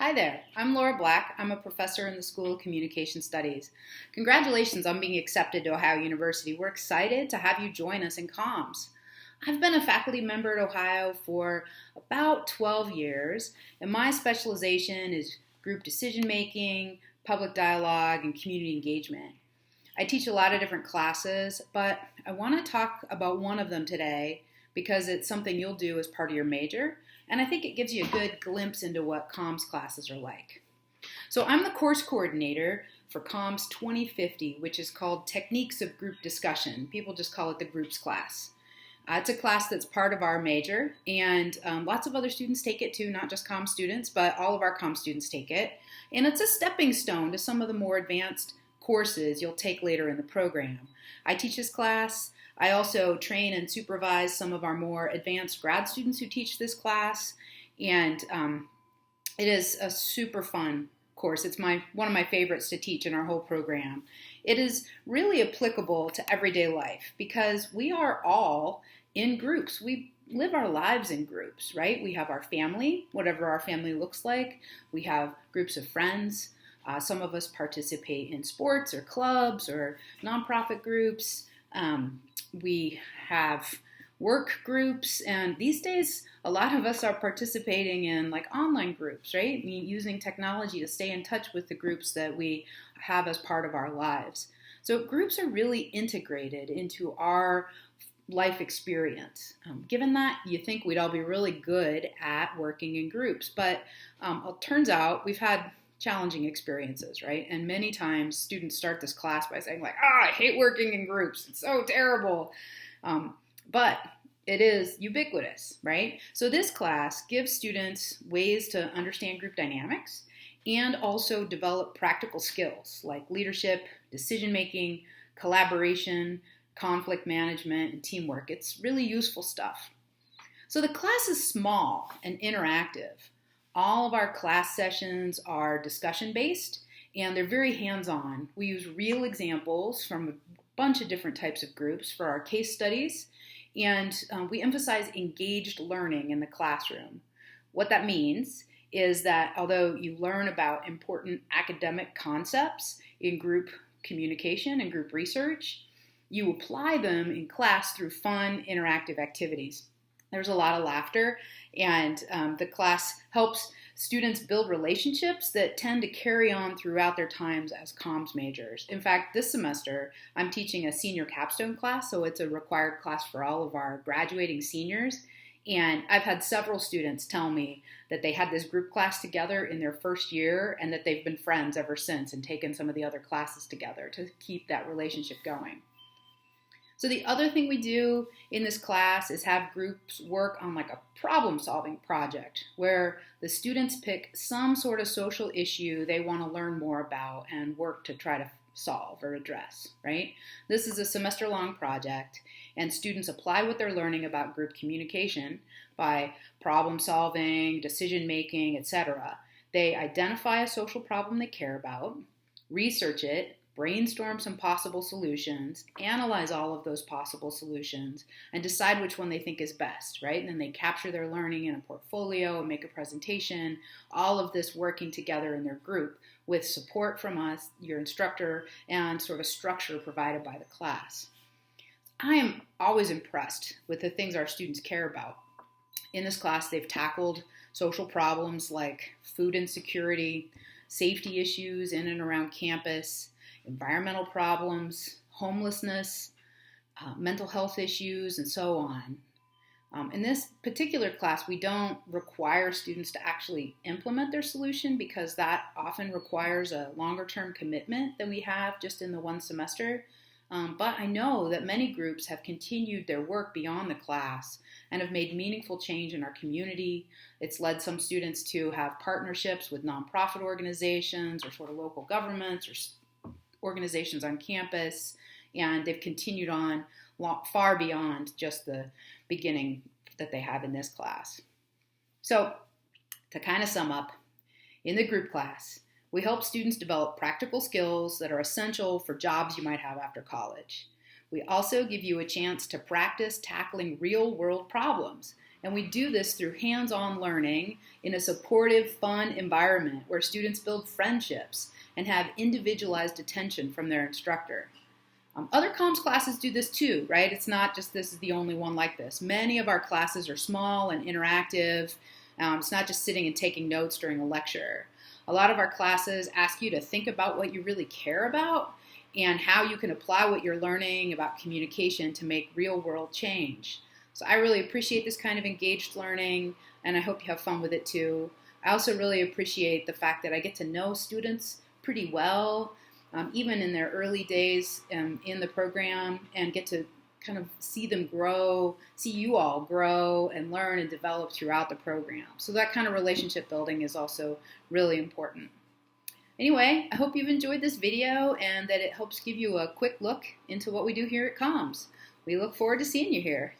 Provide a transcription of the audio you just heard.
Hi there, I'm Laura Black. I'm a professor in the School of Communication Studies. Congratulations on being accepted to Ohio University. We're excited to have you join us in COMS. I've been a faculty member at Ohio for about 12 years, and my specialization is group decision making, public dialogue, and community engagement. I teach a lot of different classes, but I want to talk about one of them today because it's something you'll do as part of your major, and I think it gives you a good glimpse into what COMS classes are like. So I'm the course coordinator for COMS 2050, which is called Techniques of Group Discussion. People just call it the groups class. It's a class that's part of our major, and lots of other students take it too, not just COMS students, but all of our COMS students take it. And it's a stepping stone to some of the more advanced courses you'll take later in the program. I teach this class. I also train and supervise some of our more advanced grad students who teach this class, and it is a super fun course. It's one of my favorites to teach in our whole program. It is really applicable to everyday life because we are all in groups. We live our lives in groups, right? We have our family, whatever our family looks like. We have groups of friends. Some of us participate in sports or clubs or nonprofit groups. We have work groups, and these days a lot of us are participating in like online groups, right? Using technology to stay in touch with the groups that we have as part of our lives. So groups are really integrated into our life experience. Given that, you think we'd all be really good at working in groups, but it turns out we've had challenging experiences, right? And many times students start this class by saying like, I hate working in groups. It's so terrible. But it is ubiquitous, right? So this class gives students ways to understand group dynamics and also develop practical skills like leadership, decision-making, collaboration, conflict management, and teamwork. It's really useful stuff. So the class is small and interactive. All of our class sessions are discussion-based, and they're very hands-on. We use real examples from a bunch of different types of groups for our case studies, and we emphasize engaged learning in the classroom. What that means is that although you learn about important academic concepts in group communication and group research, you apply them in class through fun, interactive activities. There's a lot of laughter, and the class helps students build relationships that tend to carry on throughout their times as COMS majors. In fact, this semester, I'm teaching a senior capstone class, so it's a required class for all of our graduating seniors. And I've had several students tell me that they had this group class together in their first year and that they've been friends ever since and taken some of the other classes together to keep that relationship going. So the other thing we do in this class is have groups work on like a problem-solving project where the students pick some sort of social issue they want to learn more about and work to try to solve or address, right? This is a semester-long project, and students apply what they're learning about group communication by problem-solving, decision-making, etc. They identify a social problem they care about, research it, brainstorm some possible solutions, analyze all of those possible solutions, and decide which one they think is best, right? And then they capture their learning in a portfolio and make a presentation, all of this working together in their group with support from us, your instructor, and sort of structure provided by the class. I am always impressed with the things our students care about. In this class, they've tackled social problems like food insecurity, safety issues in and around campus, environmental problems, homelessness, mental health issues, and so on. In this particular class, we don't require students to actually implement their solution because that often requires a longer-term commitment than we have just in the one semester. But I know that many groups have continued their work beyond the class and have made meaningful change in our community. It's led some students to have partnerships with nonprofit organizations or sort of local governments or organizations on campus, and they've continued on far beyond just the beginning that they have in this class. So, to kind of sum up, in the group class, we help students develop practical skills that are essential for jobs you might have after college. We also give you a chance to practice tackling real-world problems And we do this through hands-on learning in a supportive, fun environment where students build friendships and have individualized attention from their instructor. Other COMS classes do this too, right? It's not just this is the only one like this. Many of our classes are small and interactive. It's not just sitting and taking notes during a lecture. A lot of our classes ask you to think about what you really care about and how you can apply what you're learning about communication to make real-world change. So I really appreciate this kind of engaged learning, and I hope you have fun with it too. I also really appreciate the fact that I get to know students pretty well, even in their early days in the program, and get to kind of see them grow, see you all grow and learn and develop throughout the program. So that kind of relationship building is also really important. Anyway, I hope you've enjoyed this video and that it helps give you a quick look into what we do here at COMS. We look forward to seeing you here.